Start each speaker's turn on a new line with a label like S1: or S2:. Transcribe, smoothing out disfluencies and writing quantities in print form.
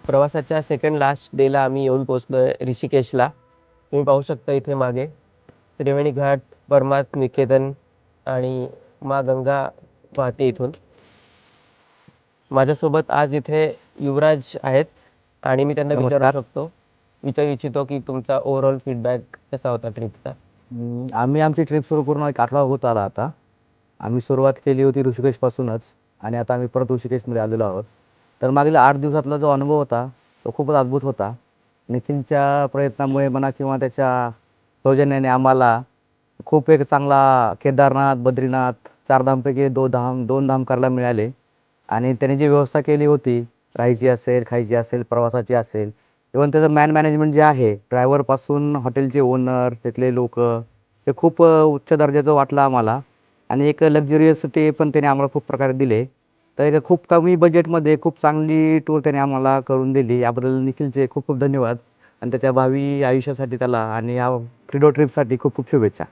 S1: प्रवासाच्या second last डेला आम्ही येऊन पोहोचलोय ऋषिकेशला. तुम्ही पाहू शकता इथे मागे त्रिवेणी घाट, परमार्थ निकेतन आणि माँ गंगा वाहते इथून. माझ्यासोबत आज इथे युवराज आहेत आणि मी त्यांना विचारू इच्छितो की तुमचा ओव्हरऑल फीडबॅक कसा होता ट्रिपचा.
S2: आम्ही आमची ट्रिप सुरू करून एक आठवडा होत आला आता. आम्ही सुरुवात केली होती ऋषिकेशपासूनच आणि आता आम्ही परत ऋषिकेशमध्ये आलेलो आहोत. तर मागील 8 दिवसातला जो अनुभव होता तो खूपच अद्भुत होता. निखिलच्या प्रयत्नामुळे म्हणा किंवा त्याच्या सौजन्याने आम्हाला खूप एक चांगला केदारनाथ, बद्रीनाथ 4 धामपैकी 2 धाम करायला मिळाले. आणि त्याने जी व्यवस्था केली होती, राहायची असेल, खायची असेल, प्रवासाची असेल, इव्हन त्याचं मॅनेजमेंट जे आहे, ड्रायव्हरपासून हॉटेलचे ओनर, तिथले लोकं, ते खूप उच्च दर्जाचं वाटलं आम्हाला. आणि एक लक्झरियस स्टे पण त्याने आम्हाला खूप प्रकारे दिले. तर एक खूप कमी बजेटमध्ये खूप चांगली टूर त्याने आम्हाला करून दिली. याबद्दल निखिलचे खूप खूप धन्यवाद आणि त्याच्या भावी आयुष्यासाठी त्याला आणि या फ्रीडो ट्रिपसाठी खूप खूप शुभेच्छा.